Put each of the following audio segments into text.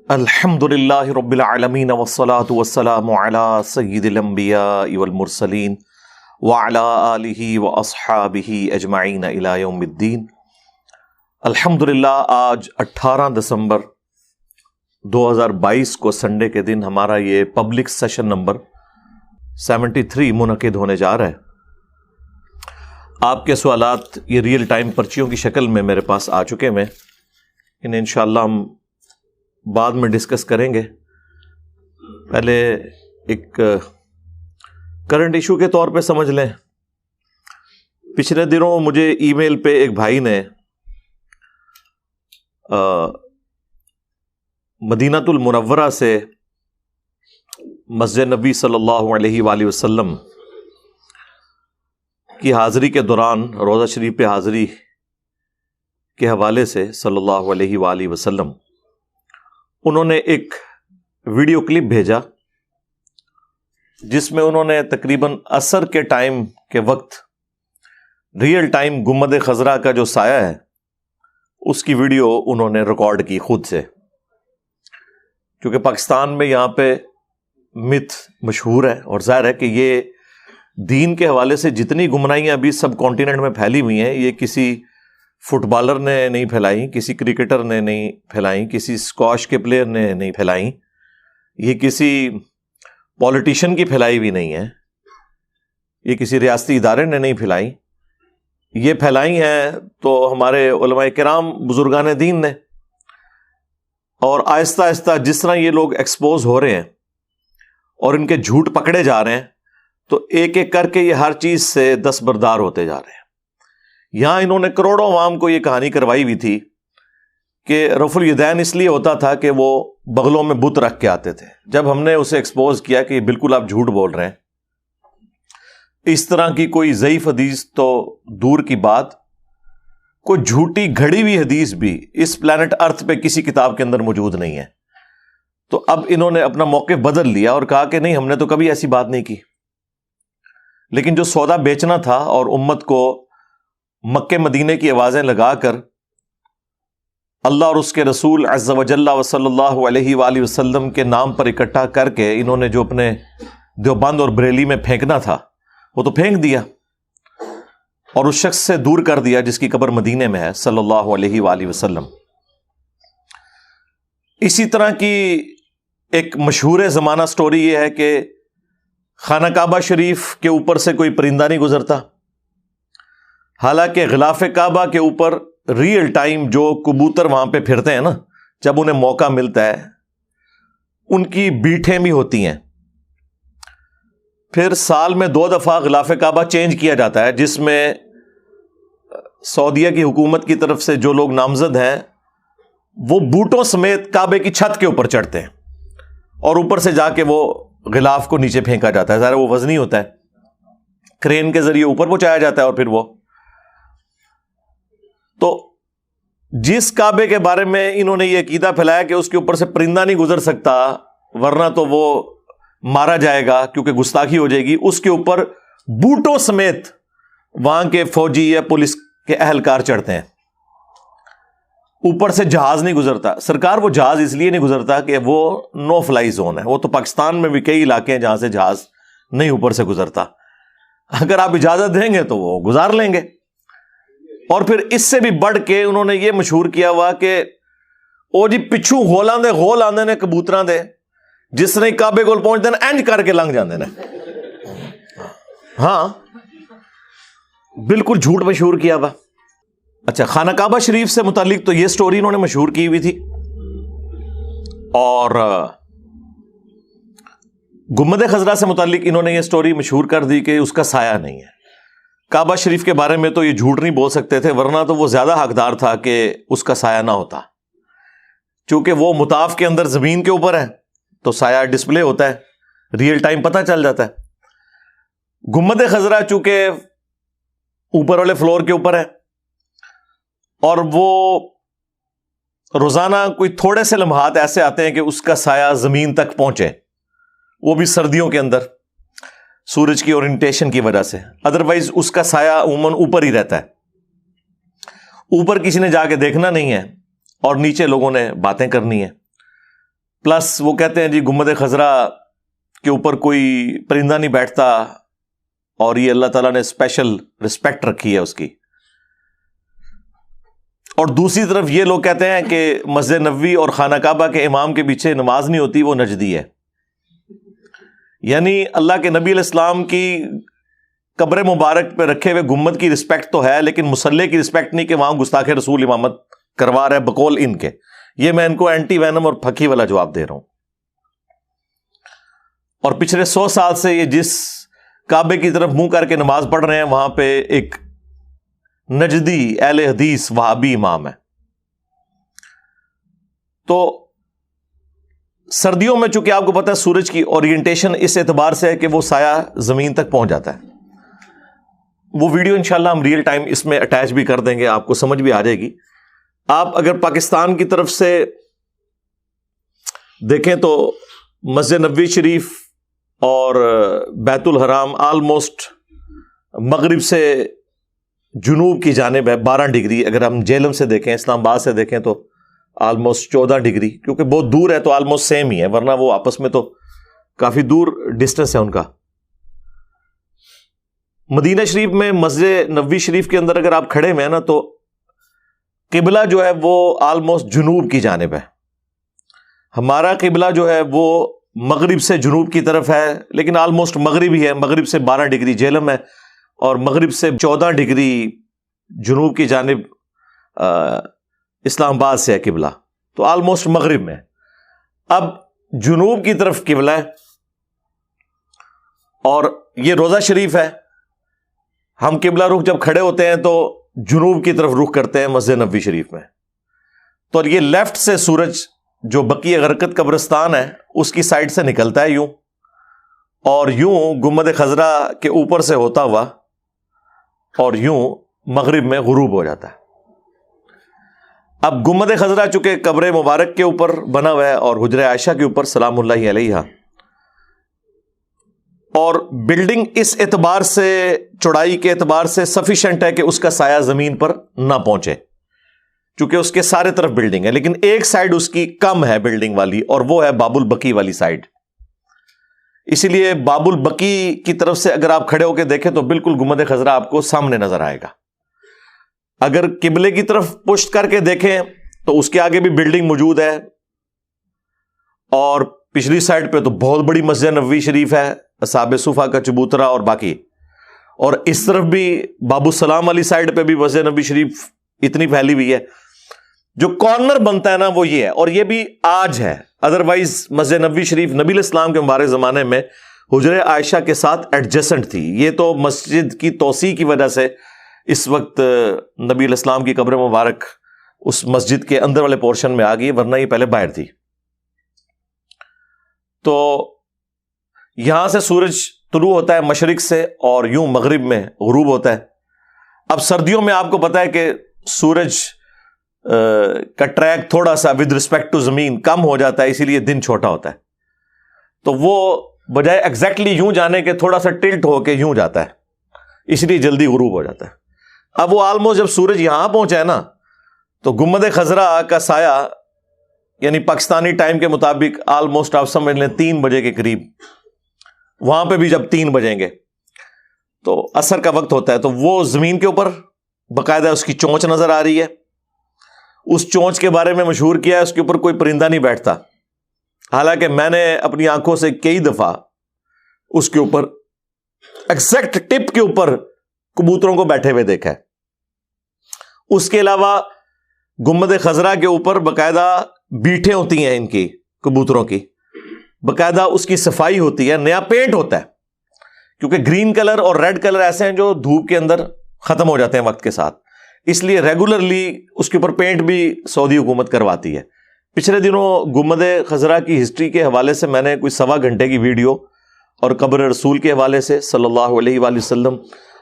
الحمدللہ رب العالمین والصلاة والسلام علی سید الانبیاء والمرسلین وعلی آلہ واصحابہ اجمعین الی یوم الدین۔ الحمدللہ آج 18 دسمبر 2022 کو سنڈے کے دن ہمارا یہ پبلک سیشن نمبر 73 منعقد ہونے جا رہا ہے۔ آپ کے سوالات یہ ریئل ٹائم پرچیوں کی شکل میں میرے پاس آ چکے ہیں، انہیں انشاءاللہ ہم بعد میں ڈسکس کریں گے۔ پہلے ایک کرنٹ ایشو کے طور پہ سمجھ لیں، پچھلے دنوں مجھے ای میل پہ ایک بھائی نے مدینہ المنورہ سے مسجد نبی صلی اللہ علیہ وآلہ وسلم کی حاضری کے دوران روزہ شریف پہ حاضری کے حوالے سے صلی اللہ علیہ وآلہ وسلم انہوں نے ایک ویڈیو کلپ بھیجا جس میں انہوں نے تقریباً عصر کے ٹائم کے وقت ریئل ٹائم گنبد خضرا کا جو سایہ ہے اس کی ویڈیو انہوں نے ریکارڈ کی خود سے، کیونکہ پاکستان میں یہاں پہ متھ مشہور ہے اور ظاہر ہے کہ یہ دین کے حوالے سے جتنی گمراہیاں ابھی سب کانٹیننٹ میں پھیلی ہوئی ہیں یہ کسی فٹ بالر نے نہیں پھیلائیں، کسی کرکٹر نے نہیں پھیلائیں، کسی اسکواش کے پلیئر نے نہیں پھیلائیں، یہ کسی پولیٹیشین کی پھیلائی بھی نہیں ہے، یہ کسی ریاستی ادارے نے نہیں پھیلائیں، یہ پھیلائی ہیں تو ہمارے علماء کرام بزرگان دین نے۔ اور آہستہ آہستہ جس طرح یہ لوگ ایکسپوز ہو رہے ہیں اور ان کے جھوٹ پکڑے جا رہے ہیں تو ایک ایک کر کے یہ ہر چیز سے دستبردار ہوتے جا رہے ہیں۔ یہاں انہوں نے کروڑوں عوام کو یہ کہانی کروائی ہوئی تھی کہ رفع الیدین اس لیے ہوتا تھا کہ وہ بغلوں میں بت رکھ کے آتے تھے۔ جب ہم نے اسے ایکسپوز کیا کہ بالکل آپ جھوٹ بول رہے ہیں، اس طرح کی کوئی ضعیف حدیث تو دور کی بات، کوئی جھوٹی گھڑی ہوئی حدیث بھی اس پلانٹ ارتھ پہ کسی کتاب کے اندر موجود نہیں ہے، تو اب انہوں نے اپنا موقف بدل لیا اور کہا کہ نہیں، ہم نے تو کبھی ایسی بات نہیں کی۔ لیکن جو سودا بیچنا تھا اور امت کو مکے مدینے کی آوازیں لگا کر اللہ اور اس کے رسول عز و جل و صلی اللہ علیہ وآلہ وسلم کے نام پر اکٹھا کر کے انہوں نے جو اپنے دیوبند اور بریلی میں پھینکنا تھا وہ تو پھینک دیا اور اس شخص سے دور کر دیا جس کی قبر مدینے میں ہے صلی اللہ علیہ وآلہ وسلم۔ اسی طرح کی ایک مشہور زمانہ سٹوری یہ ہے کہ خانہ کعبہ شریف کے اوپر سے کوئی پرندہ نہیں گزرتا، حالانکہ غلاف کعبہ کے اوپر ریئل ٹائم جو کبوتر وہاں پہ پھرتے ہیں نا، جب انہیں موقع ملتا ہے ان کی بیٹھیں بھی ہوتی ہیں۔ پھر سال میں 2 دفعہ غلاف کعبہ چینج کیا جاتا ہے، جس میں سعودیہ کی حکومت کی طرف سے جو لوگ نامزد ہیں وہ بوٹوں سمیت کعبے کی چھت کے اوپر چڑھتے ہیں اور اوپر سے جا کے وہ غلاف کو نیچے پھینکا جاتا ہے۔ ظاہر وہ وزنی ہوتا ہے، کرین کے ذریعے اوپر پہنچایا جاتا ہے اور پھر وہ تو جس کعبے کے بارے میں انہوں نے یہ عقیدہ پھیلایا کہ اس کے اوپر سے پرندہ نہیں گزر سکتا ورنہ تو وہ مارا جائے گا کیونکہ گستاخی ہو جائے گی، اس کے اوپر بوٹوں سمیت وہاں کے فوجی یا پولیس کے اہلکار چڑھتے ہیں۔ اوپر سے جہاز نہیں گزرتا۔ سرکار وہ جہاز اس لیے نہیں گزرتا کہ وہ نو فلائی زون ہے، وہ تو پاکستان میں بھی کئی علاقے ہیں جہاں سے جہاز نہیں اوپر سے گزرتا، اگر آپ اجازت دیں گے تو وہ گزار لیں گے۔ اور پھر اس سے بھی بڑھ کے انہوں نے یہ مشہور کیا ہوا کہ او جی پچھو غول آندے نے کبوتراں دے، جس نے کعبے کول پہنچتے ہیں اینج کر کے لنگ جاندے نے۔ ہاں بالکل جھوٹ مشہور کیا ہوا۔ اچھا، خانہ کعبہ شریف سے متعلق تو یہ سٹوری انہوں نے مشہور کی ہوئی تھی، اور گنبد خضرا سے متعلق انہوں نے یہ سٹوری مشہور کر دی کہ اس کا سایہ نہیں ہے۔ کعبہ شریف کے بارے میں تو یہ جھوٹ نہیں بول سکتے تھے، ورنہ تو وہ زیادہ حقدار تھا کہ اس کا سایہ نہ ہوتا، چونکہ وہ مطاف کے اندر زمین کے اوپر ہے تو سایہ ڈسپلے ہوتا ہے، ریئل ٹائم پتہ چل جاتا ہے۔ گنبد خضرا چونکہ اوپر والے فلور کے اوپر ہے اور وہ روزانہ کوئی تھوڑے سے لمحات ایسے آتے ہیں کہ اس کا سایہ زمین تک پہنچے، وہ بھی سردیوں کے اندر سورج کی اورینٹیشن کی وجہ سے، ادروائز اس کا سایہ عموماً اوپر ہی رہتا ہے، اوپر کسی نے جا کے دیکھنا نہیں ہے اور نیچے لوگوں نے باتیں کرنی ہے۔ پلس وہ کہتے ہیں جی گنبد خضرا کے اوپر کوئی پرندہ نہیں بیٹھتا، اور یہ اللہ تعالیٰ نے اسپیشل رسپیکٹ رکھی ہے اس کی. اور دوسری طرف یہ لوگ کہتے ہیں کہ مسجد نبوی اور خانہ کعبہ کے امام کے پیچھے نماز نہیں ہوتی، وہ نجدی ہے. یعنی اللہ کے نبی علیہ السلام کی قبر مبارک پہ رکھے ہوئے گنبد کی رسپیکٹ تو ہے، لیکن مصلی کی رسپیکٹ نہیں کہ وہاں گستاخ رسول امامت کروا رہے بقول ان کے. یہ میں ان کو اینٹی وینم اور پھکی والا جواب دے رہا ہوں. اور پچھلے 100 سال سے یہ جس کعبے کی طرف منہ کر کے نماز پڑھ رہے ہیں وہاں پہ ایک نجدی اہل حدیث وہابی امام ہے. تو سردیوں میں چونکہ آپ کو پتہ ہے سورج کی اورینٹیشن اس اعتبار سے ہے کہ وہ سایہ زمین تک پہنچ جاتا ہے. وہ ویڈیو انشاءاللہ ہم ریئل ٹائم اس میں اٹیچ بھی کر دیں گے، آپ کو سمجھ بھی آ جائے گی. آپ اگر پاکستان کی طرف سے دیکھیں تو مسجد نبوی شریف اور بیت الحرام آلموسٹ مغرب سے جنوب کی جانب ہے 12 ڈگری. اگر ہم جیلم سے دیکھیں، اسلام آباد سے دیکھیں تو آلموسٹ 14 ڈگری، کیونکہ بہت دور ہے تو آلموسٹ سیم ہی ہے، ورنہ وہ آپس میں تو کافی دور ڈسٹنس ہے ان کا. مدینہ شریف میں مسجد نبوی شریف کے اندر اگر آپ کھڑے ہوئے ہیں نا تو قبلہ جو ہے وہ آلموسٹ جنوب کی جانب ہے. ہمارا قبلہ جو ہے وہ مغرب سے جنوب کی طرف ہے، لیکن آلموسٹ مغرب ہی ہے. مغرب سے 12 ڈگری جیلم ہے اور مغرب سے 14 ڈگری جنوب کی جانب اسلام آباد سے ہے قبلہ، تو آلموسٹ مغرب میں. اب جنوب کی طرف قبلہ ہے اور یہ روضہ شریف ہے. ہم قبلہ رخ جب کھڑے ہوتے ہیں تو جنوب کی طرف رخ کرتے ہیں مسجد نبوی شریف میں. تو یہ لیفٹ سے سورج جو بقیع غرقد قبرستان ہے اس کی سائڈ سے نکلتا ہے یوں، اور یوں گنبد خضرا کے اوپر سے ہوتا ہوا اور یوں مغرب میں غروب ہو جاتا ہے. اب گنبد خضرا چونکہ قبر مبارک کے اوپر بنا ہوا ہے اور حجرہ عائشہ کے اوپر سلام اللہ علیہا، اور بلڈنگ اس اعتبار سے چوڑائی کے اعتبار سے سفیشینٹ ہے کہ اس کا سایہ زمین پر نہ پہنچے، چونکہ اس کے سارے طرف بلڈنگ ہے. لیکن ایک سائڈ اس کی کم ہے بلڈنگ والی، اور وہ ہے باب البقیع والی سائڈ. اسی لیے باب البقیع کی طرف سے اگر آپ کھڑے ہو کے دیکھیں تو بالکل گنبد خضرا آپ کو سامنے نظر آئے گا. اگر قبلے کی طرف پشت کر کے دیکھیں تو اس کے آگے بھی بلڈنگ موجود ہے، اور پچھلی سائڈ پہ تو بہت بڑی مسجد نبوی شریف ہے، اصحاب صفا کا چبوترا اور باقی. اور اس طرف بھی باب السلام والی سائڈ پہ بھی مسجد نبوی شریف اتنی پھیلی ہوئی ہے. جو کارنر بنتا ہے نا وہ یہ ہے، اور یہ بھی آج ہے. ادروائز مسجد نبوی شریف نبی علیہ السلام کے مبارک زمانے میں حجرہ عائشہ کے ساتھ ایڈجسنٹ تھی. یہ تو مسجد کی توسیع کی وجہ سے اس وقت نبی علیہ السلام کی قبر مبارک اس مسجد کے اندر والے پورشن میں آ گئی، ورنہ یہ پہلے باہر تھی. تو یہاں سے سورج طلوع ہوتا ہے مشرق سے اور یوں مغرب میں غروب ہوتا ہے. اب سردیوں میں آپ کو پتا ہے کہ سورج کا ٹریک تھوڑا سا ود رسپیکٹ ٹو زمین کم ہو جاتا ہے، اسی لیے دن چھوٹا ہوتا ہے. تو وہ بجائے ایگزیکٹلی یوں جانے کے تھوڑا سا ٹلٹ ہو کے یوں جاتا ہے، اس لیے جلدی غروب ہو جاتا ہے. اب وہ آلموسٹ جب سورج یہاں پہنچا ہے نا تو گنبد خضرا کا سایہ یعنی پاکستانی ٹائم کے مطابق آلموسٹ آپ سمجھ لیں 3 بجے کے قریب، وہاں پہ بھی جب 3 بجیں گے تو عصر کا وقت ہوتا ہے، تو وہ زمین کے اوپر باقاعدہ اس کی چونچ نظر آ رہی ہے. اس چونچ کے بارے میں مشہور کیا ہے اس کے اوپر کوئی پرندہ نہیں بیٹھتا، حالانکہ میں نے اپنی آنکھوں سے کئی دفعہ اس کے اوپر ایگزیکٹ ٹپ کے اوپر کبوتروں کو بیٹھے ہوئے دیکھا ہے. اس کے علاوہ گنبد خضرا کے اوپر باقاعدہ بیٹھیں ہوتی ہیں ان کی کبوتروں کی، باقاعدہ اس کی صفائی ہوتی ہے، نیا پینٹ ہوتا ہے، کیونکہ گرین کلر اور ریڈ کلر ایسے ہیں جو دھوپ کے اندر ختم ہو جاتے ہیں وقت کے ساتھ، اس لیے ریگولرلی اس کے اوپر پینٹ بھی سعودی حکومت کرواتی ہے. پچھلے دنوں گنبد خضرا کی ہسٹری کے حوالے سے میں نے کوئی 1.25 گھنٹے کی ویڈیو اور قبر رسول کے حوالے سے صلی اللہ علیہ وآلہ وسلم،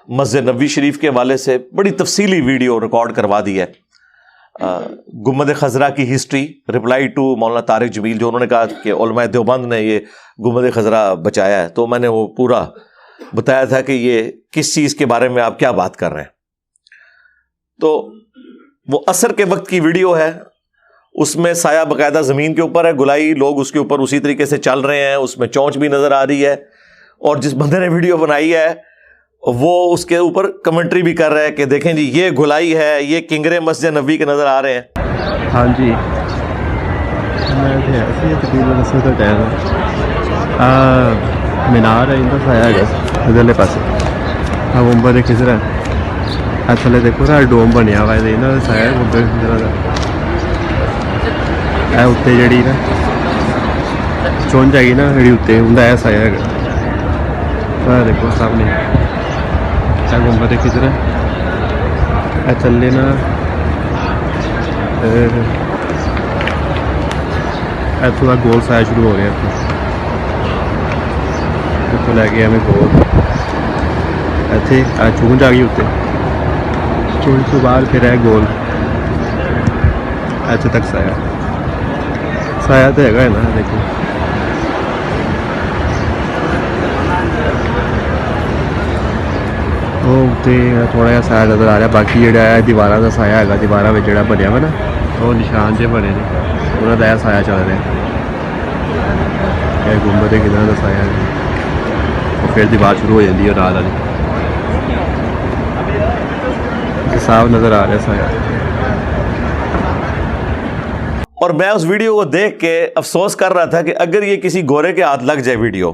مسجد نبوی شریف کے حوالے سے بڑی تفصیلی ویڈیو ریکارڈ کروا دی ہے. گنبد خضرا کی ہسٹری، رپلائی ٹو مولانا طارق جمیل جو انہوں نے کہا کہ علماء دیوبند نے یہ گنبد خضرا بچایا ہے، تو میں نے وہ پورا بتایا تھا کہ یہ کس چیز کے بارے میں آپ کیا بات کر رہے ہیں. تو وہ عصر کے وقت کی ویڈیو ہے، اس میں سایہ باقاعدہ زمین کے اوپر ہے، گلائی لوگ اس کے اوپر اسی طریقے سے چل رہے ہیں، اس میں چونچ بھی نظر آ رہی ہے، اور جس بندے نے ویڈیو بنائی ہے وہ اس کے اوپر کمنٹری بھی کر رہا ہے کہ دیکھیں جی یہ گلائی ہے، یہ کنگرے مسجد نبوی کے نظر آ رہے ہیں۔ ہاں جی میں تقریباً اس کا ٹائم مینار ہے، ان کا سایہ ہے ادھرلے پاسے گنبد خضرا ہے، تھلے دیکھو نا ڈوم بنیا ہوا ہے، یہاں کا سایہ ہے گنبد خضرا کا، اتنے جڑی نا چونچ آئی نا جڑی اتنے ان کا سایہ ہے، دیکھو سامنے گنبد خضرا تھلے نا اتوں کا گول سایہ شروع ہو گیا، اتوں لے کے ہمیں گول اتنے چونچ آ گئی اتنے، چونچ تو بعد پھر ہے گول اتنے تک سایہ تو ہے نا، دیکھو وہ اتنے تھوڑا جہا سایہ نظر آ رہا، باقی جہاں ہے دیواروں کا سایہ ہے، دیواروں میں جہاں بنیا ہوا نا وہ نشان جہ بنے نے، انہوں کا سایہ چل رہا ہے، گنبد خضرا کا سایہ ہے، اور پھر دیوار شروع ہو جاتی ہے رات والی، صاف نظر آ رہا ہے سایہ۔ اور میں اس ویڈیو کو دیکھ کے افسوس کر رہا تھا کہ اگر یہ کسی گورے کے ہاتھ لگ جائے ویڈیو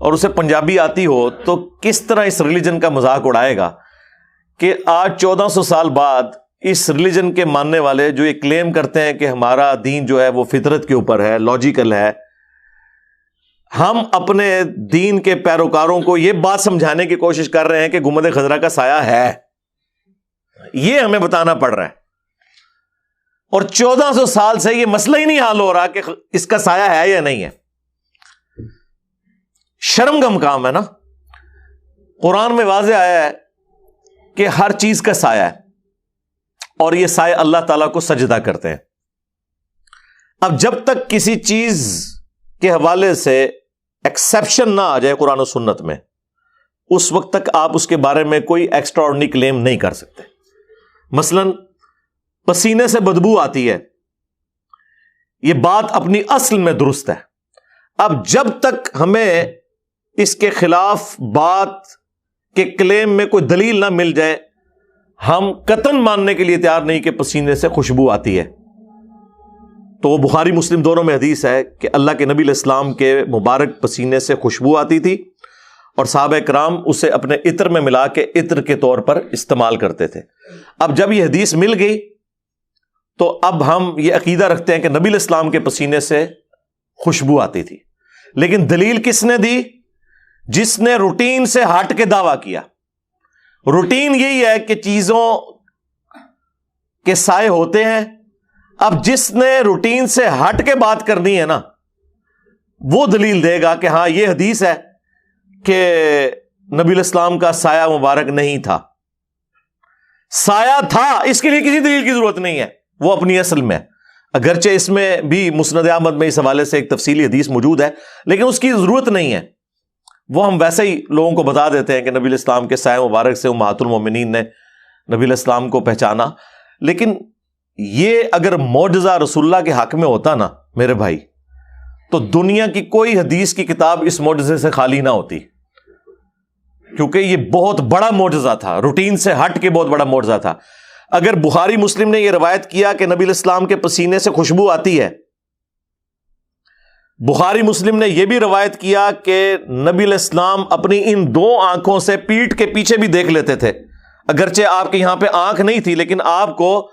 اور اسے پنجابی آتی ہو تو کس طرح اس ریلیجن کا مذاق اڑائے گا کہ آج 1400 سال بعد اس ریلیجن کے ماننے والے جو یہ کلیم کرتے ہیں کہ ہمارا دین جو ہے وہ فطرت کے اوپر ہے، لاجیکل ہے، ہم اپنے دین کے پیروکاروں کو یہ بات سمجھانے کی کوشش کر رہے ہیں کہ گنبد خضرا کا سایہ ہے، یہ ہمیں بتانا پڑ رہا ہے، اور 1400 سال سے یہ مسئلہ ہی نہیں حل ہو رہا کہ اس کا سایہ ہے یا نہیں ہے۔ شرم کا مقام ہے نا، قرآن میں واضح آیا ہے کہ ہر چیز کا سایہ ہے، اور یہ سایہ اللہ تعالیٰ کو سجدہ کرتے ہیں۔ اب جب تک کسی چیز کے حوالے سے ایکسیپشن نہ آ جائے قرآن و سنت میں، اس وقت تک آپ اس کے بارے میں کوئی ایکسٹرا آرڈنری کلیم نہیں کر سکتے۔ مثلا پسینے سے بدبو آتی ہے، یہ بات اپنی اصل میں درست ہے، اب جب تک ہمیں اس کے خلاف بات کے کلیم میں کوئی دلیل نہ مل جائے، ہم قطعاً ماننے کے لیے تیار نہیں کہ پسینے سے خوشبو آتی ہے۔ تو وہ بخاری مسلم دونوں میں حدیث ہے کہ اللہ کے نبی علیہ السلام کے مبارک پسینے سے خوشبو آتی تھی، اور صحابہ کرام اسے اپنے عطر میں ملا کے عطر کے طور پر استعمال کرتے تھے۔ اب جب یہ حدیث مل گئی تو اب ہم یہ عقیدہ رکھتے ہیں کہ نبی علیہ السلام کے پسینے سے خوشبو آتی تھی، لیکن دلیل کس نے دی؟ جس نے روٹین سے ہٹ کے دعویٰ کیا۔ روٹین یہی ہے کہ چیزوں کے سائے ہوتے ہیں، اب جس نے روٹین سے ہٹ کے بات کرنی ہے نا، وہ دلیل دے گا کہ ہاں یہ حدیث ہے کہ نبی علیہ السلام کا سایہ مبارک نہیں تھا۔ سایہ تھا، اس کے لیے کسی دلیل کی ضرورت نہیں ہے، وہ اپنی اصل میں، اگرچہ اس میں بھی مسند احمد میں اس حوالے سے ایک تفصیلی حدیث موجود ہے، لیکن اس کی ضرورت نہیں ہے، وہ ہم ویسے ہی لوگوں کو بتا دیتے ہیں کہ نبی علیہ السلام کے سایہ مبارک سے امہات المومنین نے نبی علیہ السلام کو پہچانا۔ لیکن یہ اگر معجزہ رسول اللہ کے حق میں ہوتا نا میرے بھائی، تو دنیا کی کوئی حدیث کی کتاب اس معجزے سے خالی نہ ہوتی، کیونکہ یہ بہت بڑا معجزہ تھا، روٹین سے ہٹ کے بہت بڑا معجزہ تھا۔ اگر بخاری مسلم نے یہ روایت کیا کہ نبی علیہ السلام کے پسینے سے خوشبو آتی ہے، بخاری مسلم نے یہ بھی روایت کیا کہ نبی علیہ السلام اپنی ان دو آنکھوں سے پیٹھ کے پیچھے بھی دیکھ لیتے تھے، اگرچہ آپ کے یہاں پہ آنکھ نہیں تھی، لیکن آپ کو،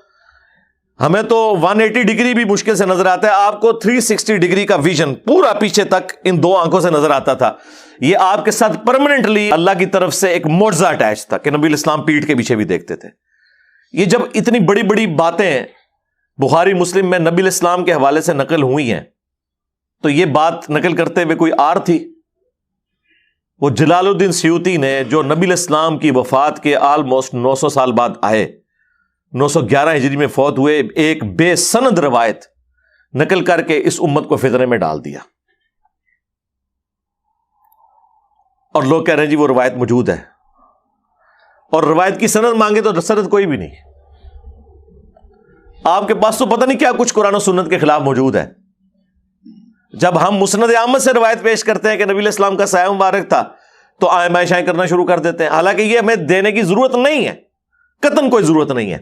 ہمیں تو 180 ڈگری بھی مشکل سے نظر آتا ہے، آپ کو 360 ڈگری کا ویژن پورا پیچھے تک ان دو آنکھوں سے نظر آتا تھا۔ یہ آپ کے ساتھ پرماننٹلی اللہ کی طرف سے ایک معجزہ اٹیچ تھا کہ نبی علیہ السلام پیٹھ کے پیچھے بھی دیکھتے تھے۔ یہ جب اتنی بڑی بڑی باتیں بخاری مسلم میں نبی علیہ السلام کے حوالے سے نقل ہوئی ہیں، تو یہ بات نقل کرتے ہوئے کوئی آر تھی؟ وہ جلال الدین سیوطی نے، جو نبی علیہ السلام کی وفات کے آلموسٹ 900 سال بعد آئے، 911 ہجری میں فوت ہوئے، ایک بے سند روایت نقل کر کے اس امت کو فتنے میں ڈال دیا، اور لوگ کہہ رہے ہیں جی وہ روایت موجود ہے، اور روایت کی سند مانگے تو سند کوئی بھی نہیں۔ آپ کے پاس تو پتہ نہیں کیا کچھ قرآن و سنت کے خلاف موجود ہے. جب ہم مسند احمد سے روایت پیش کرتے ہیں کہ نبی علیہ السلام کا سایہ مبارک تھا تو آئیں شائیں کرنا شروع کر دیتے ہیں، حالانکہ یہ ہمیں دینے کی ضرورت نہیں ہے، قطعاً کوئی ضرورت نہیں ہے.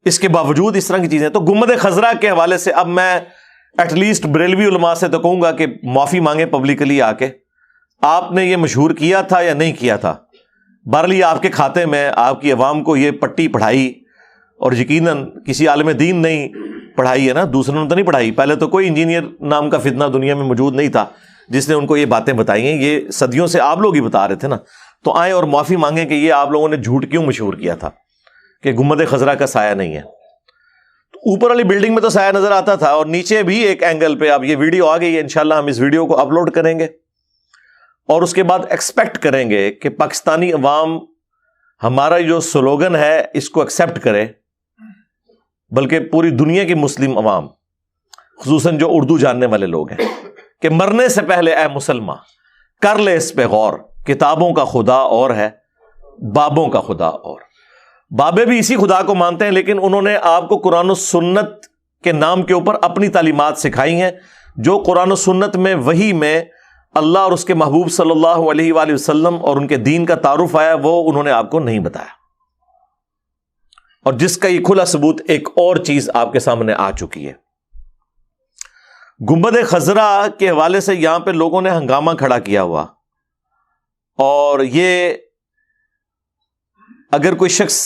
اس کے باوجود اس طرح کی چیزیں. تو گنبد خضرا کے حوالے سے اب میں ایٹ لیسٹ بریلوی علماء سے تو کہوں گا کہ معافی مانگیں پبلکلی آ کے. آپ نے یہ مشہور کیا تھا یا نہیں کیا تھا؟ بہرحال یہ آپ کے کھاتے میں آپ کی عوام کو یہ پٹی پڑھائی، اور یقیناً کسی عالم دین نہیں پڑھائی ہے نا، دوسروں نے تو نہیں پڑھائی. پہلے تو کوئی انجینئر نام کا فتنہ دنیا میں موجود نہیں تھا جس نے ان کو یہ باتیں بتائی ہیں. یہ صدیوں سے آپ لوگ ہی بتا رہے تھے نا. تو آئیں اور معافی مانگیں کہ یہ آپ لوگوں نے جھوٹ کیوں مشہور کیا تھا کہ گنبد خضرا کا سایہ نہیں ہے. اوپر والی بلڈنگ میں تو سایہ نظر آتا تھا، اور نیچے بھی ایک اینگل پہ. اب یہ ویڈیو آ گئی ہے، انشاءاللہ ہم اس ویڈیو کو اپلوڈ کریں گے، اور اس کے بعد ایکسپیکٹ کریں گے کہ پاکستانی عوام ہمارا جو سلوگن ہے اس کو ایکسیپٹ کرے، بلکہ پوری دنیا کی مسلم عوام، خصوصاً جو اردو جاننے والے لوگ ہیں، کہ مرنے سے پہلے اے مسلمان کر لے اس پہ غور، کتابوں کا خدا اور ہے، بابوں کا خدا اور. بابے بھی اسی خدا کو مانتے ہیں، لیکن انہوں نے آپ کو قرآن و سنت کے نام کے اوپر اپنی تعلیمات سکھائی ہیں. جو قرآن و سنت میں وحی میں اللہ اور اس کے محبوب صلی اللہ علیہ وآلہ وسلم اور ان کے دین کا تعارف آیا، وہ انہوں نے آپ کو نہیں بتایا. اور جس کا یہ کھلا ثبوت ایک اور چیز آپ کے سامنے آ چکی ہے. گنبد خضرا کے حوالے سے یہاں پہ لوگوں نے ہنگامہ کھڑا کیا ہوا، اور یہ اگر کوئی شخص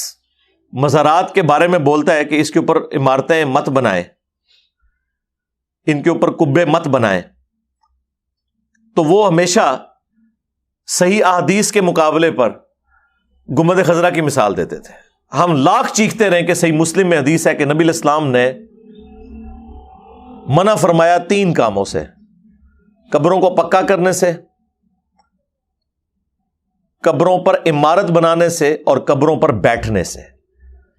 مزارات کے بارے میں بولتا ہے کہ اس کے اوپر عمارتیں مت بنائیں، ان کے اوپر قبے مت بنائیں، تو وہ ہمیشہ صحیح احادیث کے مقابلے پر گنبد خضرا کی مثال دیتے تھے. ہم لاکھ چیختے رہیں کہ صحیح مسلم میں حدیث ہے کہ نبی علیہ السلام نے منع فرمایا 3 کاموں سے: قبروں کو پکا کرنے سے، قبروں پر عمارت بنانے سے، اور قبروں پر بیٹھنے سے.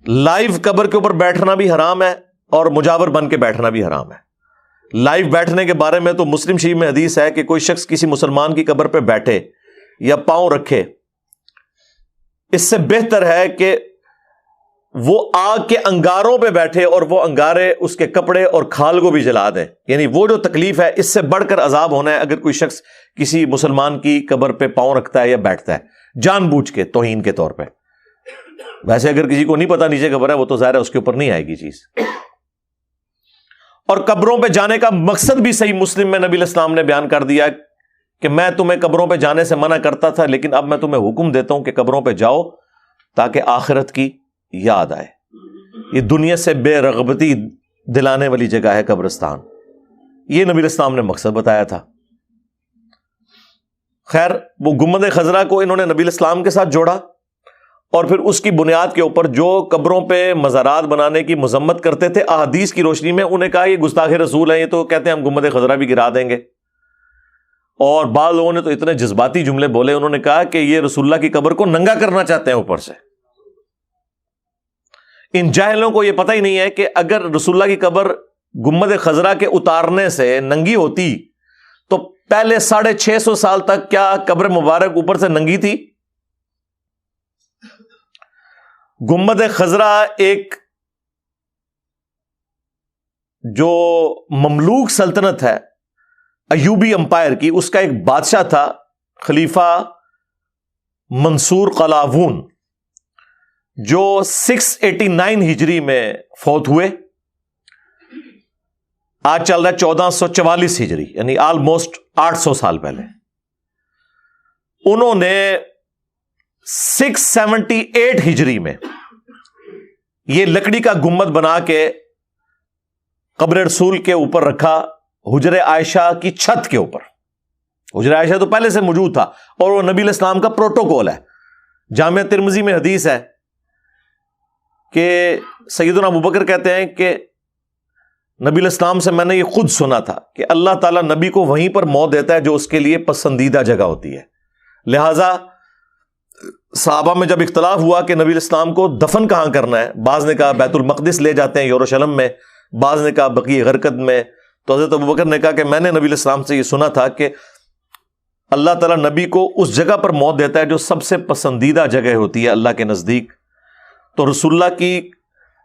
لائیو قبر کے اوپر بیٹھنا بھی حرام ہے اور مجاور بن کے بیٹھنا بھی حرام ہے. لائیو بیٹھنے کے بارے میں تو مسلم شریف میں حدیث ہے کہ کوئی شخص کسی مسلمان کی قبر پہ بیٹھے یا پاؤں رکھے، اس سے بہتر ہے کہ وہ آگ کے انگاروں پہ بیٹھے اور وہ انگارے اس کے کپڑے اور کھال کو بھی جلا دیں. یعنی وہ جو تکلیف ہے اس سے بڑھ کر عذاب ہونا ہے اگر کوئی شخص کسی مسلمان کی قبر پہ پاؤں رکھتا ہے یا بیٹھتا ہے جان بوجھ کے، توہین کے طور پہ. ویسے اگر کسی کو نہیں پتا نیچے قبر ہے، وہ تو ظاہر ہے اس کے اوپر نہیں آئے گی چیز. اور قبروں پہ جانے کا مقصد بھی صحیح مسلم میں نبی علیہ السلام نے بیان کر دیا کہ میں تمہیں قبروں پہ جانے سے منع کرتا تھا، لیکن اب میں تمہیں حکم دیتا ہوں کہ قبروں پہ جاؤ تاکہ آخرت کی یاد آئے. یہ دنیا سے بے رغبتی دلانے والی جگہ ہے قبرستان. یہ نبی علیہ السلام نے مقصد بتایا تھا. خیر، وہ گنبد خضرا کو انہوں نے نبی علیہ السلام کے ساتھ جوڑا، اور پھر اس کی بنیاد کے اوپر جو قبروں پہ مزارات بنانے کی مذمت کرتے تھے احادیث کی روشنی میں، انہیں کہا یہ گستاخ رسول ہیں، یہ تو کہتے ہیں ہم گنبد خضرا بھی گرا دیں گے. اور بعض لوگوں نے تو اتنے جذباتی جملے بولے، انہوں نے کہا کہ یہ رسول اللہ کی قبر کو ننگا کرنا چاہتے ہیں اوپر سے. ان جاہلوں کو یہ پتہ ہی نہیں ہے کہ اگر رسول اللہ کی قبر گنبد خضرا کے اتارنے سے ننگی ہوتی تو پہلے 650 سال تک کیا قبر مبارک اوپر سے ننگی تھی؟ گنبد خضرا ایک جو مملوک سلطنت ہے ایوبی امپائر کی، اس کا ایک بادشاہ تھا خلیفہ منصور قلاوون، جو 689 ہجری میں فوت ہوئے. آج چل رہا ہے 1444 ہجری، یعنی آلموسٹ 800 سال پہلے. انہوں نے 678 ہجری میں یہ لکڑی کا گنبد بنا کے قبر رسول کے اوپر رکھا، حجر عائشہ کی چھت کے اوپر. حجر عائشہ تو پہلے سے موجود تھا، اور وہ نبی علیہ السلام کا پروٹوکول ہے. جامع ترمذی میں حدیث ہے کہ سیدنا ابوبکر کہتے ہیں کہ نبی علیہ السلام سے میں نے یہ خود سنا تھا کہ اللہ تعالیٰ نبی کو وہیں پر موت دیتا ہے جو اس کے لیے پسندیدہ جگہ ہوتی ہے. لہذا صحابہ میں جب اختلاف ہوا کہ نبی علیہ السلام کو دفن کہاں کرنا ہے، بعض نے کہا بیت المقدس لے جاتے ہیں یروشلم میں، بعض نے کہا بقیع غرقد میں، تو حضرت ابوبکر نے کہا کہ میں نے نبی علیہ السلام سے یہ سنا تھا کہ اللہ تعالیٰ نبی کو اس جگہ پر موت دیتا ہے جو سب سے پسندیدہ جگہ ہوتی ہے اللہ کے نزدیک. تو رسول اللہ کی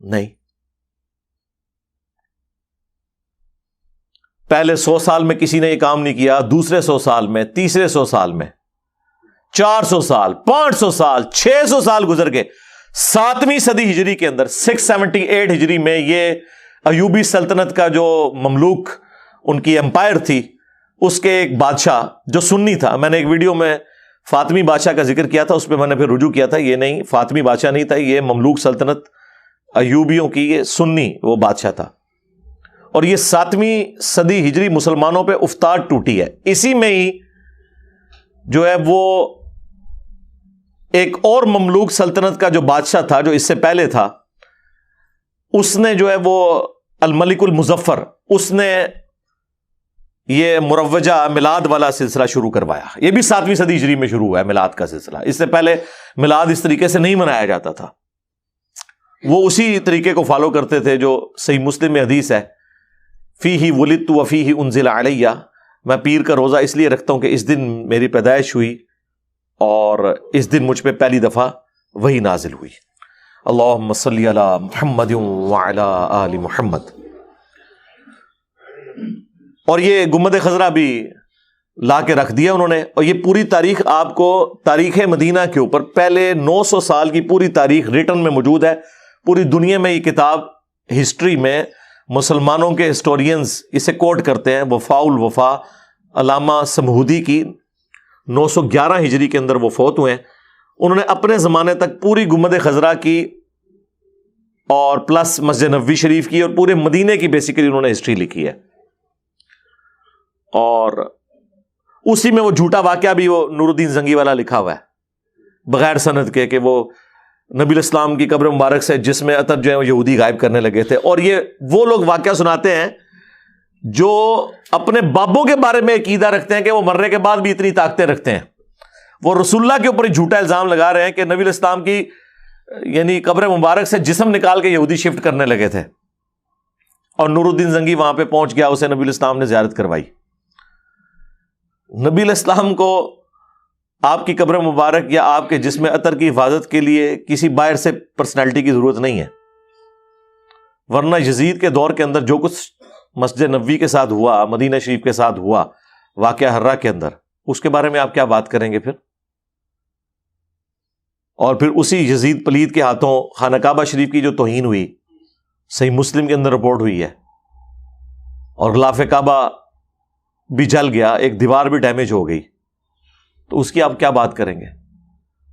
نہیں. پہلے 100 سال میں کسی نے یہ کام نہیں کیا, دوسرے 100 سال میں, تیسرے 100 سال میں, 400 سال, 500 سال, 600 سال گزر گئے. 7ویں صدی ہجری کے اندر 678 ہجری میں یہ ایوبی سلطنت کا جو مملوک ان کی امپائر تھی, اس کے ایک بادشاہ جو سنی تھا, میں نے ایک ویڈیو میں فاطمی بادشاہ کا ذکر کیا تھا, اس پہ میں نے پھر رجوع کیا تھا, یہ نہیں فاطمی بادشاہ نہیں تھا, یہ مملوک سلطنت ایوبیوں کی یہ سنی وہ بادشاہ تھا. اور یہ 7ویں صدی ہجری مسلمانوں پہ افتاد ٹوٹی ہے. اسی میں ہی جو ہے وہ ایک اور مملوک سلطنت کا جو بادشاہ تھا جو اس سے پہلے تھا, اس نے جو ہے وہ الملک المظفر, اس نے یہ مروجہ میلاد والا سلسلہ شروع کروایا. یہ بھی 7ویں صدی ہجری میں شروع ہوا ہے میلاد کا سلسلہ. اس سے پہلے میلاد اس طریقے سے نہیں منایا جاتا تھا. وہ اسی طریقے کو فالو کرتے تھے جو صحیح مسلم میں حدیث ہے, فیہ ولدت وفیہ انزل علیہ, میں پیر کا روزہ اس لیے رکھتا ہوں کہ اس دن میری پیدائش ہوئی اور اس دن مجھ پہ پہلی دفعہ وحی نازل ہوئی. اللہم صلی علی محمد وعلی آل محمد. اور یہ گنبد خضرا بھی لا کے رکھ دیا انہوں نے, اور یہ پوری تاریخ آپ کو تاریخ مدینہ کے اوپر پہلے 900 سال کی پوری تاریخ ریٹن میں موجود ہے. پوری دنیا میں یہ کتاب ہسٹری میں مسلمانوں کے ہسٹورینز اسے کوٹ کرتے ہیں. وفاء الوفا علامہ سمہودی کی 911 ہجری کے اندر وہ فوت ہوئے ہیں. انہوں نے اپنے زمانے تک پوری گنبد خضرا کی اور پلس مسجد نبوی شریف کی اور پورے مدینے کی بیسیکلی انہوں نے ہسٹری لکھی ہے. اور اسی میں وہ جھوٹا واقعہ بھی وہ نور الدین زنگی والا لکھا ہوا ہے بغیر سند کے, کہ وہ نبی الاسلام کی قبر مبارک سے جسم عطر جو ہے یہودی غائب کرنے لگے تھے. اور یہ وہ لوگ واقعہ سناتے ہیں جو اپنے بابوں کے بارے میں عقیدہ رکھتے ہیں کہ وہ مرنے کے بعد بھی اتنی طاقتیں رکھتے ہیں. وہ رسول اللہ کے اوپر ہی جھوٹا الزام لگا رہے ہیں کہ نبی الاسلام کی یعنی قبر مبارک سے جسم نکال کے یہودی شفٹ کرنے لگے تھے, اور نور الدین زنگی وہاں پہ پہنچ گیا, اسے نبی الاسلام نے زیارت کروائی. نبی الاسلام کو آپ کی قبر مبارک یا آپ کے جسم عطر کی حفاظت کے لیے کسی باہر سے پرسنالٹی کی ضرورت نہیں ہے, ورنہ یزید کے دور کے اندر جو کچھ مسجد نبوی کے ساتھ ہوا, مدینہ شریف کے ساتھ ہوا, واقعہ حرہ کے اندر, اس کے بارے میں آپ کیا بات کریں گے پھر؟ اور پھر اسی یزید پلید کے ہاتھوں خانہ کعبہ شریف کی جو توہین ہوئی, صحیح مسلم کے اندر رپورٹ ہوئی ہے, اور غلاف کعبہ بھی جل گیا, ایک دیوار بھی ڈیمیج ہو گئی, تو اس کی آپ کیا بات کریں گے؟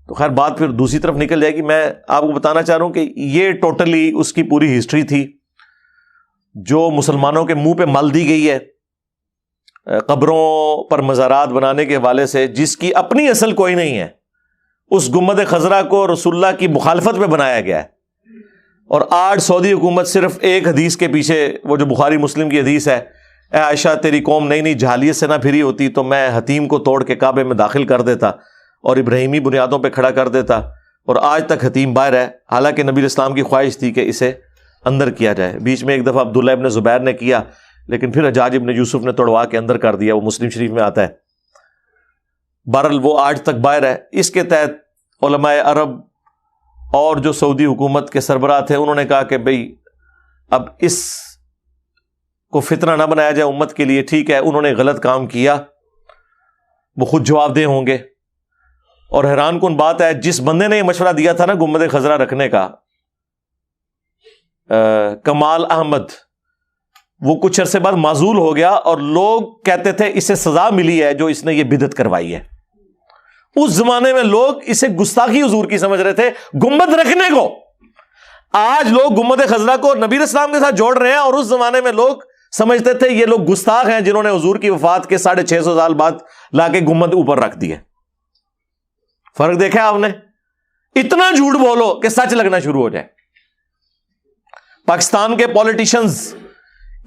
تو خیر بات پھر دوسری طرف نکل جائے گی. میں آپ کو بتانا چاہ رہا ہوں کہ یہ ٹوٹلی اس کی پوری ہسٹری تھی جو مسلمانوں کے منہ پہ مل دی گئی ہے قبروں پر مزارات بنانے کے حوالے سے, جس کی اپنی اصل کوئی نہیں ہے. اس گنبد خضرا کو رسول اللہ کی مخالفت پہ بنایا گیا ہے, اور آج سعودی حکومت صرف ایک حدیث کے پیچھے, وہ جو بخاری مسلم کی حدیث ہے, اے عائشہ تیری قوم نئی نئی جہالیت سے نہ پھری ہوتی تو میں حتیم کو توڑ کے کعبے میں داخل کر دیتا اور ابراہیمی بنیادوں پہ کھڑا کر دیتا, اور آج تک حتیم باہر ہے, حالانکہ نبی الاسلام کی خواہش تھی کہ اسے اندر کیا جائے. بیچ میں ایک دفعہ عبداللہ ابن زبیر نے کیا, لیکن پھر حجاج ابن یوسف نے توڑوا کے اندر کر دیا, وہ مسلم شریف میں آتا ہے. بہرحال وہ آج تک باہر ہے. اس کے تحت علماء عرب اور جو سعودی حکومت کے سربراہ تھے انہوں نے کہا کہ بھئی اب اس کو فتنہ نہ بنایا جائے امت کے لیے. ٹھیک ہے, انہوں نے غلط کام کیا, وہ خود جواب دہ ہوں گے. اور حیران کن بات ہے, جس بندے نے یہ مشورہ دیا تھا نا گنبد خضرا رکھنے کا, کمال احمد, وہ کچھ عرصے بعد معزول ہو گیا, اور لوگ کہتے تھے اسے سزا ملی ہے جو اس نے یہ بدعت کروائی ہے. اس زمانے میں لوگ اسے گستاخی حضور کی سمجھ رہے تھے گنبد رکھنے کو. آج لوگ گنبد خضرا کو نبی اسلام کے ساتھ جوڑ رہے ہیں, اور اس زمانے میں لوگ سمجھتے تھے یہ لوگ گستاخ ہیں جنہوں نے حضور کی وفات کے 650 سال بعد لا کے گنبد اوپر رکھ دیے. فرق دیکھا آپ نے؟ اتنا جھوٹ بولو کہ سچ لگنا شروع ہو جائے. پاکستان کے پولیٹیشنز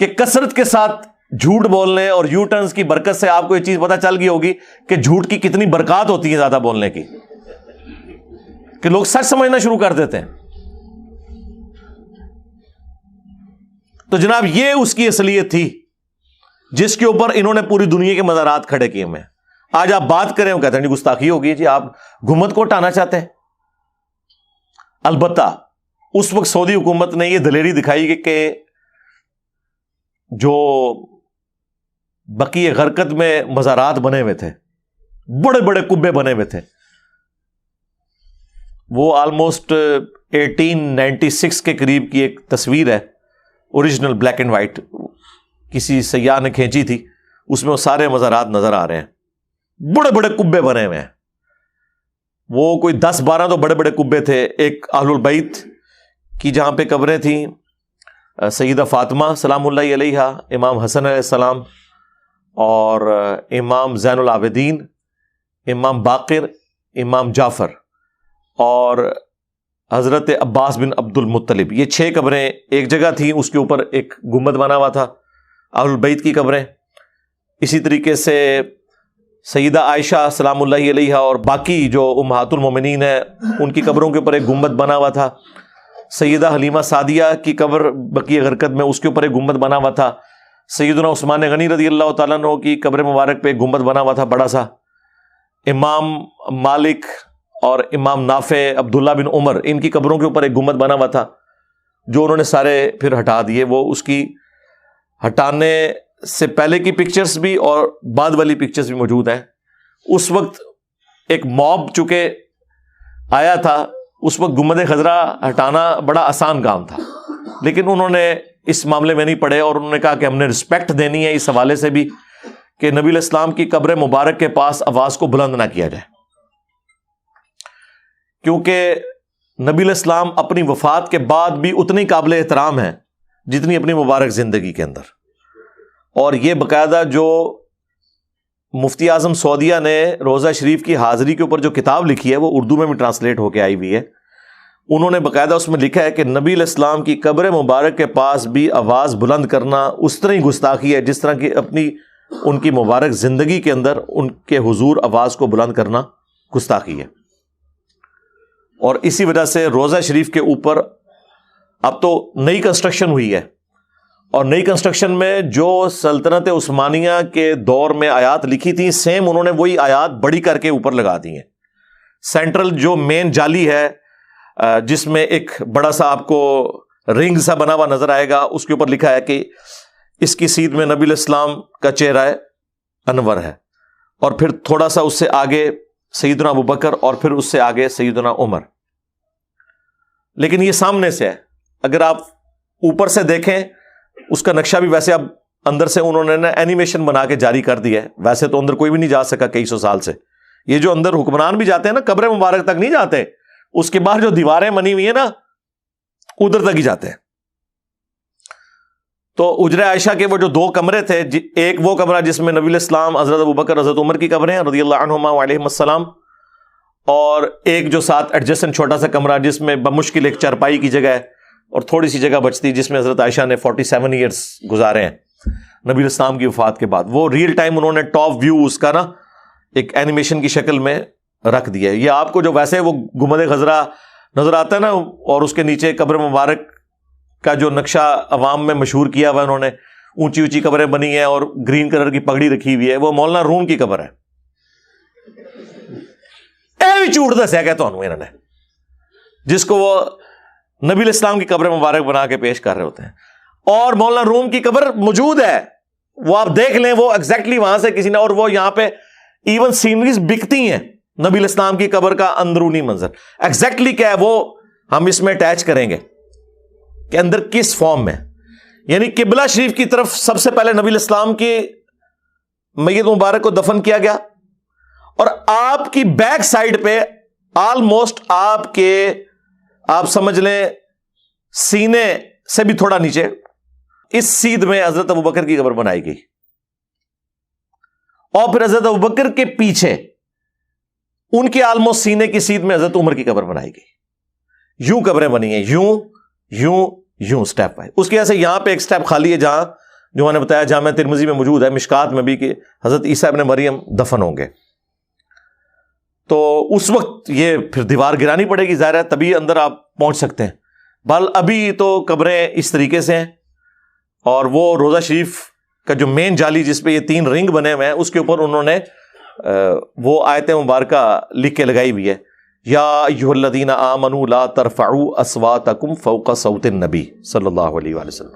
کے کثرت کے ساتھ جھوٹ بولنے اور یو ٹرنز کی برکت سے آپ کو یہ چیز پتہ چل گئی ہوگی کہ جھوٹ کی کتنی برکات ہوتی ہے زیادہ بولنے کی, کہ لوگ سچ سمجھنا شروع کر دیتے ہیں. تو جناب یہ اس کی اصلیت تھی جس کے اوپر انہوں نے پوری دنیا کے مزارات کھڑے کیے ہوئے ہیں. آج آپ بات کریں وہ کہتے ہیں گستاخی ہوگی جی, آپ گنبد کو ہٹانا چاہتے ہیں. البتہ اس وقت سعودی حکومت نے یہ دلیری دکھائی کہ جو بقیع غرقد میں مزارات بنے ہوئے تھے، بڑے بڑے کبے بنے ہوئے تھے، وہ آلموسٹ 1896 کے قریب کی ایک تصویر ہے، اوریجنل بلیک اینڈ وائٹ، کسی سیاح نے کھینچی تھی، اس میں وہ سارے مزارات نظر آ رہے ہیں، بڑے بڑے کبے بنے ہوئے ہیں، وہ کوئی 10-12 تو بڑے بڑے کبے تھے۔ ایک اہل البیت کی جہاں پہ قبریں تھیں، سیدہ فاطمہ سلام اللہ علیہا، امام حسن علیہ السلام، اور امام زین العابدین، امام باقر، امام جعفر، اور حضرت عباس بن عبد المطلب، یہ 6 قبریں ایک جگہ تھیں، اس کے اوپر ایک گنبد بنا ہوا تھا، اہل البیت کی قبریں۔ اسی طریقے سے سیدہ عائشہ سلام اللہ علیہا اور باقی جو امہات المومنین ہیں ان کی قبروں کے اوپر ایک گنبد بنا ہوا تھا۔ سیدہ حلیمہ سعدیہ کی قبر بقیع غرقد میں، اس کے اوپر ایک گنبد بنا ہوا تھا۔ سیدنا عثمان غنی رضی اللہ تعالیٰ عنہ کی قبر مبارک پہ ایک گنبد بنا ہوا تھا بڑا سا۔ امام مالک اور امام نافع، عبداللہ بن عمر، ان کی قبروں کے اوپر ایک گنبد بنا ہوا تھا، جو انہوں نے سارے پھر ہٹا دیے۔ وہ اس کی ہٹانے سے پہلے کی پکچرز بھی اور بعد والی پکچرز بھی موجود ہیں۔ اس وقت ایک موب چونکہ آیا تھا، اس وقت گنبد خضرا ہٹانا بڑا آسان کام تھا، لیکن انہوں نے اس معاملے میں نہیں پڑے، اور انہوں نے کہا کہ ہم نے رسپیکٹ دینی ہے اس حوالے سے بھی کہ نبی علیہ السلام کی قبر مبارک کے پاس آواز کو بلند نہ کیا جائے، کیونکہ نبی علیہ السلام اپنی وفات کے بعد بھی اتنی قابل احترام ہیں جتنی اپنی مبارک زندگی کے اندر۔ اور یہ باقاعدہ جو مفتی اعظم سعودیہ نے روضہ شریف کی حاضری کے اوپر جو کتاب لکھی ہے، وہ اردو میں بھی ٹرانسلیٹ ہو کے آئی ہوئی ہے، انہوں نے باقاعدہ اس میں لکھا ہے کہ نبی علیہ السلام کی قبر مبارک کے پاس بھی آواز بلند کرنا اس طرح ہی گستاخی ہے جس طرح کی اپنی ان کی مبارک زندگی کے اندر ان کے حضور آواز کو بلند کرنا گستاخی ہے۔ اور اسی وجہ سے روضہ شریف کے اوپر اب تو نئی کنسٹرکشن ہوئی ہے، اور نئی کنسٹرکشن میں جو سلطنت عثمانیہ کے دور میں آیات لکھی تھیں، سیم انہوں نے وہی آیات بڑی کر کے اوپر لگا دی ہیں۔ سینٹرل جو مین جالی ہے، جس میں ایک بڑا سا آپ کو رنگ سا بنا ہوا نظر آئے گا، اس کے اوپر لکھا ہے کہ اس کی سیدھ میں نبی علیہ السلام کا چہرہ انور ہے، اور پھر تھوڑا سا اس سے آگے سیدنا ابوبکر، اور پھر اس سے آگے سیدنا عمر۔ لیکن یہ سامنے سے ہے، اگر آپ اوپر سے دیکھیں اس کا نقشہ بھی ویسے اب اندر سے انہوں نے نا اینیمیشن بنا کے جاری کر دیا ہے، ویسے تو اندر کوئی بھی نہیں جا سکا کئی سو سال سے۔ یہ جو اندر حکمران بھی جاتے ہیں نا، قبر مبارک تک نہیں جاتے، اس کے بعد جو دیواریں بنی ہوئی ہیں نا ادھر تک ہی جاتے ہیں۔ تو حجرہ عائشہ کے وہ جو 2 کمرے تھے، ایک وہ کمرہ جس میں نبی علیہ السلام، حضرت ابوبکر، حضرت عمر کی قبریں ہیں رضی اللہ عنہما وعلیہم السلام، اور ایک جو ساتھ ایڈجسٹنٹ چھوٹا سا کمرہ جس میں بمشکل ایک چارپائی کی جگہ ہے اور تھوڑی سی جگہ بچتی، جس میں حضرت عائشہ نے 47 ایئرس گزارے ہیں نبی علیہ السلام کی وفات کے بعد۔ وہ ریئل ٹائم انہوں نے ٹاپ ویو اس کا نا ایک اینیمیشن کی شکل میں رکھ دیا ہے۔ یہ آپ کو جو ویسے وہ گنبد خضرا نظر آتا ہے نا، اور اس کے نیچے قبر مبارک کا جو نقشہ عوام میں مشہور کیا ہوا انہوں نے، اونچی اونچی قبریں بنی ہیں اور گرین کلر کی پگڑی رکھی ہوئی ہے، وہ مولانا روم کی قبر ہے۔ اے بھی جھوٹ دسیا کہ تانوں انہوں نے، جس کو وہ نبی علیہ السلام کی قبر مبارک بنا کے پیش کر رہے ہوتے ہیں۔ اور مولانا روم کی قبر موجود ہے، وہ آپ دیکھ لیں، وہ ایگزیکٹلی وہاں سے کسی نے، اور وہ یہاں پہ ایون سینریز بکتی ہیں نبی علیہ السلام کی قبر کا اندرونی منظر ایگزیکٹلی کیا ہے وہ ہم اس میں اٹیچ کریں گے کہ اندر کس فارم میں، یعنی قبلہ شریف کی طرف سب سے پہلے نبی علیہ السلام کی میت مبارک کو دفن کیا گیا، اور آپ کی بیک سائڈ پہ آلموسٹ آپ سمجھ لیں سینے سے بھی تھوڑا نیچے اس سیدھ میں حضرت ابوبکر کی قبر بنائی گئی، اور پھر حضرت ابوبکر کے پیچھے ان کے آلموسٹ سینے کی سیدھ میں حضرت عمر کی قبر بنائی گئی۔ یوں قبریں بنی ہیں، یوں یوں یوں سٹیپ بائی۔ اس کی وجہ سے یہاں پہ ایک سٹیپ خالی ہے جہاں جو میں نے بتایا جامعہ ترمذی میں موجود ہے، مشکات میں بھی، کہ حضرت عیسیٰ ابن مریم دفن ہوں گے۔ تو اس وقت یہ پھر دیوار گرانی پڑے گی، ظاہر ہے، تبھی اندر آپ پہنچ سکتے ہیں۔ بل ابھی تو قبریں اس طریقے سے ہیں، اور وہ روضہ شریف کا جو مین جالی جس پہ یہ 3 رنگ بنے ہوئے ہیں، اس کے اوپر انہوں نے وہ آیت مبارکہ لکھ کے لگائی ہوئی ہے یا ایھا الذین آمنوا لا ترفعوا اصواتکم فوق صوت النبی صلی اللہ علیہ وآلہ وسلم،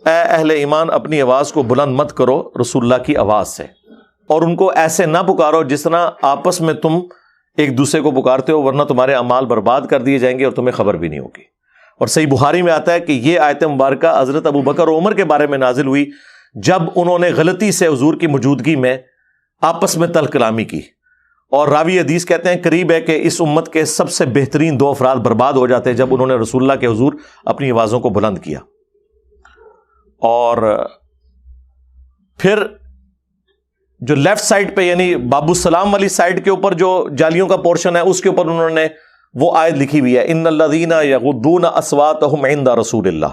اے اہل ایمان اپنی آواز کو بلند مت کرو رسول اللہ کی آواز سے، اور ان کو ایسے نہ پکارو جس طرح آپس میں تم ایک دوسرے کو پکارتے ہو، ورنہ تمہارے اعمال برباد کر دیے جائیں گے اور تمہیں خبر بھی نہیں ہوگی۔ اور صحیح بخاری میں آتا ہے کہ یہ آیت مبارکہ حضرت ابو بکر اور عمر کے بارے میں نازل ہوئی جب انہوں نے غلطی سے حضور کی موجودگی میں آپس میں تلخ کلامی کی، اور راوی حدیث کہتے ہیں قریب ہے کہ اس امت کے سب سے بہترین 2 افراد برباد ہو جاتے جب انہوں نے رسول اللہ کے حضور اپنی آوازوں کو بلند کیا۔ اور پھر جو لیفٹ سائڈ پہ یعنی باب السلام والی سائڈ کے اوپر جو جالیوں کا پورشن ہے اس کے اوپر انہوں نے وہ آیت لکھی ہوئی ہے، ان الذین یغضون اصواتهم عند رسول اللہ،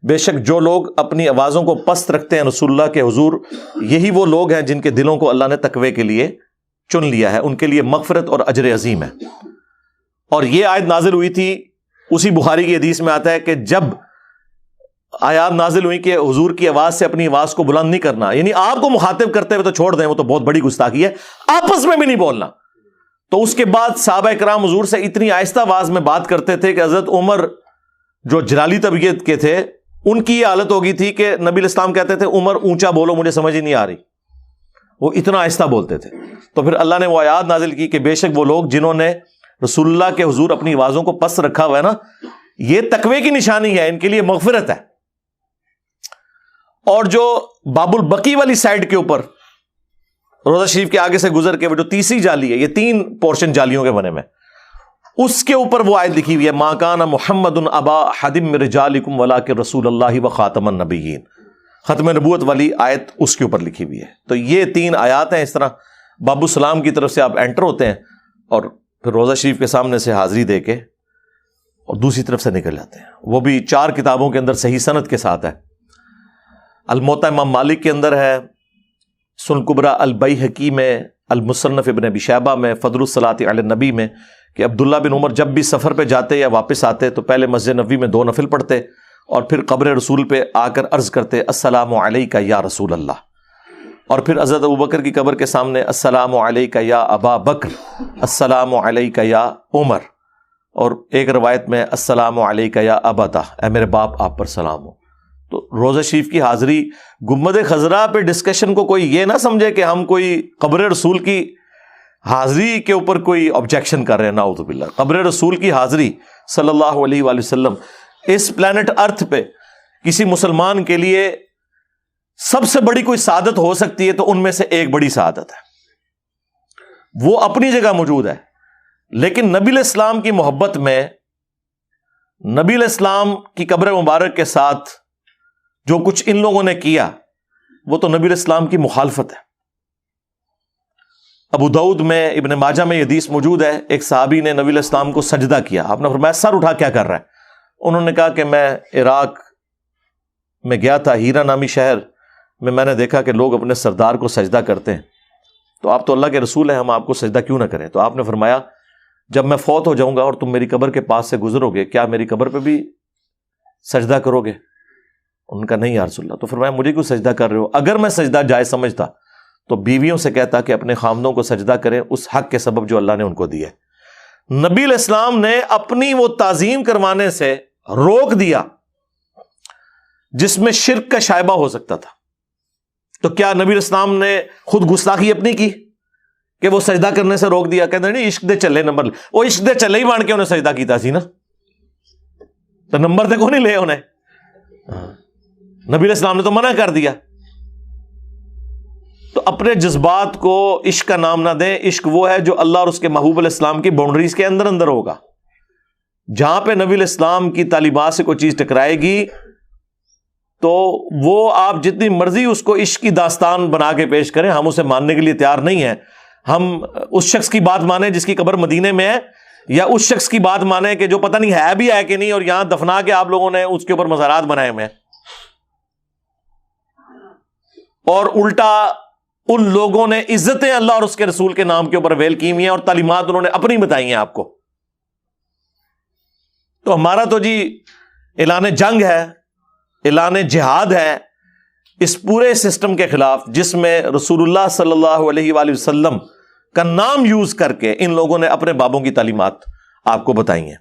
بے شک جو لوگ اپنی آوازوں کو پست رکھتے ہیں رسول اللہ کے حضور، یہی وہ لوگ ہیں جن کے دلوں کو اللہ نے تقوی کے لیے چن لیا ہے، ان کے لیے مغفرت اور اجر عظیم ہے۔ اور یہ آیت نازل ہوئی تھی، اسی بخاری کی حدیث میں آتا ہے کہ جب آیات نازل ہوئی کہ حضور کی آواز سے اپنی آواز کو بلند نہیں کرنا، یعنی آپ کو مخاطب کرتے ہوئے تو چھوڑ دیں، وہ تو بہت بڑی گستاخی ہے، آپس میں بھی نہیں بولنا۔ تو اس کے بعد صحابہ کرام حضور سے اتنی آہستہ آواز میں بات کرتے تھے کہ حضرت عمر جو جلالی طبیعت کے تھے ان کی یہ حالت ہو گئی تھی کہ نبی الاسلام کہتے تھے عمر اونچا بولو مجھے سمجھ ہی نہیں آ رہی، وہ اتنا آہستہ بولتے تھے۔ تو پھر اللہ نے وہ آیات نازل کی کہ بے شک وہ لوگ جنہوں نے رسول اللہ کے حضور اپنی آوازوں کو پست رکھا ہوا ہے نا، یہ تقوی کی نشانی ہے، ان کے لیے مغفرت ہے۔ اور جو باب البقی والی سائڈ کے اوپر روزہ شریف کے آگے سے گزر کے وہ جو تیسری جالی ہے، یہ 3 پورشن جالیوں کے بنے میں، اس کے اوپر وہ آیت لکھی ہوئی ہے، ما کان محمد ابا احد من رجالکم ولکن رسول اللہ وخاتم النبیین، ختم نبوت والی آیت اس کے اوپر لکھی ہوئی ہے۔ تو یہ 3 آیات ہیں، اس طرح باب السلام کی طرف سے آپ انٹر ہوتے ہیں اور پھر روزہ شریف کے سامنے سے حاضری دے کے اور دوسری طرف سے نکل جاتے ہیں۔ وہ بھی 4 کتابوں کے اندر صحیح سند کے ساتھ ہے، الموطا امام مالک کے اندر ہے، سنن کبریٰ البیہقی میں، المصنف ابن ابی شیبہ میں، فضل الصلاۃ علی النبی میں، کہ عبداللہ بن عمر جب بھی سفر پہ جاتے یا واپس آتے تو پہلے مسجد نبوی میں 2 نفل پڑھتے اور پھر قبر رسول پہ آ کر عرض کرتے السلام علیکہ یا رسول اللہ، اور پھر حضرت ابوبکر کی قبر کے سامنے السلام علیکہ یا ابا بکر، السلام علیکہ یا عمر، اور ایک روایت میں السلام علیکہ یا ابتا، اے میرے باپ آپ پر سلام ہو۔ تو روزہ شریف کی حاضری گنبد خضرا پہ ڈسکشن کو کوئی یہ نہ سمجھے کہ ہم کوئی قبر رسول کی حاضری کے اوپر کوئی آبجیکشن کر رہے ہیں، نعوذ باللہ۔ قبر رسول کی حاضری صلی اللہ علیہ وآلہ وسلم اس پلانٹ ارتھ پہ کسی مسلمان کے لیے سب سے بڑی کوئی سعادت ہو سکتی ہے تو ان میں سے ایک بڑی سعادت ہے، وہ اپنی جگہ موجود ہے۔ لیکن نبی علیہ السلام کی محبت میں، نبی علیہ السلام کی قبر مبارک کے ساتھ جو کچھ ان لوگوں نے کیا وہ تو نبی علیہ السلام کی مخالفت ہے۔ ابو داؤد میں، ابن ماجہ میں یہ حدیث موجود ہے، ایک صحابی نے نبی علیہ السلام کو سجدہ کیا، آپ نے فرمایا سر اٹھا کیا کر رہا ہے؟ انہوں نے کہا کہ میں عراق میں گیا تھا، ہیرا نامی شہر میں نے دیکھا کہ لوگ اپنے سردار کو سجدہ کرتے ہیں، تو آپ تو اللہ کے رسول ہیں، ہم آپ کو سجدہ کیوں نہ کریں؟ تو آپ نے فرمایا جب میں فوت ہو جاؤں گا اور تم میری قبر کے پاس سے گزرو گے، کیا میری قبر پہ بھی سجدہ کرو گے؟ ان کا نہیں یا رسول اللہ۔ تو فرمایا مجھے کیوں سجدہ کر رہے ہو؟ اگر میں سجدہ جائز سمجھتا تو بیویوں سے کہتا کہ اپنے خامدوں کو سجدہ کریں اس حق کے سبب جو اللہ نے ان کو دیا ہے۔ نبی علیہ السلام نے اپنی وہ تعظیم کروانے سے روک دیا جس میں شرک کا شائبہ ہو سکتا تھا۔ تو کیا نبی علیہ السلام نے خود گستاخی اپنی کی کہ وہ سجدہ کرنے سے روک دیا؟ کہتے نہیں عشق دے چلے نمبر، وہ عشق دے چلے ہی بان کے انہیں سجدہ کیتا سی نا، تو نمبر تے کو نہیں لے انہیں۔ نبی علیہ السلام نے تو منع کر دیا۔ تو اپنے جذبات کو عشق کا نام نہ دیں، عشق وہ ہے جو اللہ اور اس کے محبوب علیہ السلام کی باؤنڈریز کے اندر اندر ہوگا۔ جہاں پہ نبی علیہ السلام کی تعلیمات سے کوئی چیز ٹکرائے گی تو وہ آپ جتنی مرضی اس کو عشق کی داستان بنا کے پیش کریں، ہم اسے ماننے کے لیے تیار نہیں ہیں۔ ہم اس شخص کی بات مانیں جس کی قبر مدینے میں ہے، یا اس شخص کی بات مانیں کہ جو پتہ نہیں ہے بھی ہے کہ نہیں، اور یہاں دفنا کے آپ لوگوں نے اس کے اوپر مزارات بنائے ہوئے ہیں، اور الٹا ان لوگوں نے عزتیں اللہ اور اس کے رسول کے نام کے اوپر ویل کی ہوئی ہیں اور تعلیمات انہوں نے اپنی بتائی ہیں آپ کو۔ تو ہمارا تو جی اعلان جنگ ہے، اعلان جہاد ہے اس پورے سسٹم کے خلاف جس میں رسول اللہ صلی اللہ علیہ وآلہ وسلم کا نام یوز کر کے ان لوگوں نے اپنے بابوں کی تعلیمات آپ کو بتائی ہیں،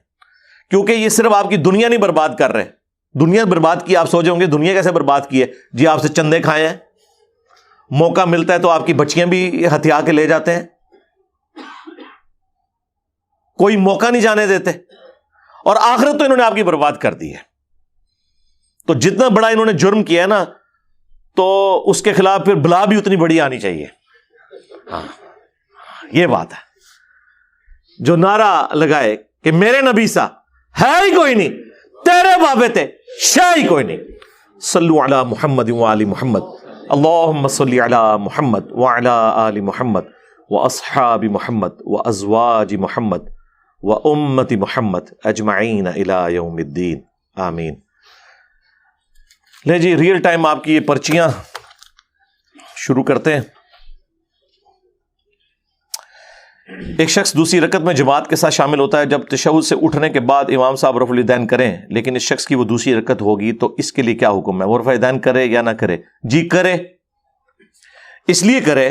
کیونکہ یہ صرف آپ کی دنیا نہیں برباد کر رہے. دنیا برباد کی آپ سوچے ہوں گے دنیا کیسے برباد کی ہے؟ جی آپ سے چندے کھائے ہیں، موقع ملتا ہے تو آپ کی بچیاں بھی ہتھیا کے لے جاتے ہیں، کوئی موقع نہیں جانے دیتے، اور آخرت تو انہوں نے آپ کی برباد کر دی ہے. تو جتنا بڑا انہوں نے جرم کیا ہے نا، تو اس کے خلاف پھر بلا بھی اتنی بڑی آنی چاہیے. ہاں یہ بات ہے. جو نعرہ لگائے کہ میرے نبی سا ہے ہی کوئی نہیں، تیرے بابے تے شاہ ہی کوئی نہیں. صلو علی محمد وعلی محمد، اللہم صلی علی محمد وعلی آل محمد واصحاب محمد وازواج محمد وامت محمد اجمعین الی یوم الدین، آمین. لے جی ریئل ٹائم آپ کی یہ پرچیاں شروع کرتے ہیں. ایک شخص دوسری رکعت میں جماعت کے ساتھ شامل ہوتا ہے. جب تشہد سے اٹھنے کے بعد امام صاحب رفع الیدین کریں، لیکن اس شخص کی وہ دوسری رکعت ہوگی، تو اس کے لیے کیا حکم ہے؟ وہ رفع الیدین کرے یا نہ کرے؟ جی کرے. اس لیے کرے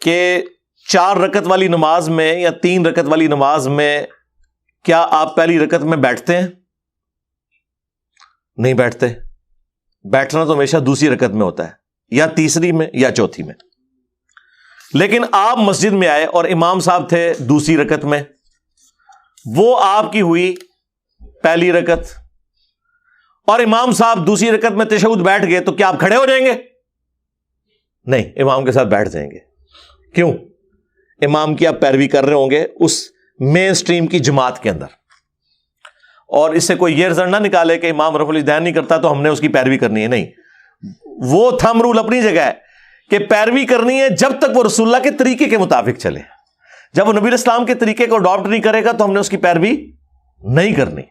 کہ 4 رکعت والی نماز میں یا 3 رکعت والی نماز میں کیا آپ پہلی رکعت میں بیٹھتے ہیں؟ نہیں بیٹھتے. بیٹھنا تو ہمیشہ دوسری رکعت میں ہوتا ہے، یا تیسری میں یا چوتھی میں. لیکن آپ مسجد میں آئے اور امام صاحب تھے دوسری رکعت میں، وہ آپ کی ہوئی پہلی رکعت، اور امام صاحب دوسری رکعت میں تشہد بیٹھ گئے، تو کیا آپ کھڑے ہو جائیں گے؟ نہیں، امام کے ساتھ بیٹھ جائیں گے. کیوں؟ امام کی آپ پیروی کر رہے ہوں گے اس مین سٹریم کی جماعت کے اندر، اور اس سے کوئی یہ رزلٹ نہ نکالے کہ امام رفع الیدین نہیں کرتا تو ہم نے اس کی پیروی کرنی ہے. نہیں، وہ تھم رول اپنی جگہ ہے کہ پیروی کرنی ہے جب تک وہ رسول اللہ کے طریقے کے مطابق چلے. جب وہ نبی اسلام کے طریقے کو اڈاپٹ نہیں کرے گا تو ہم نے اس کی پیروی نہیں کرنی.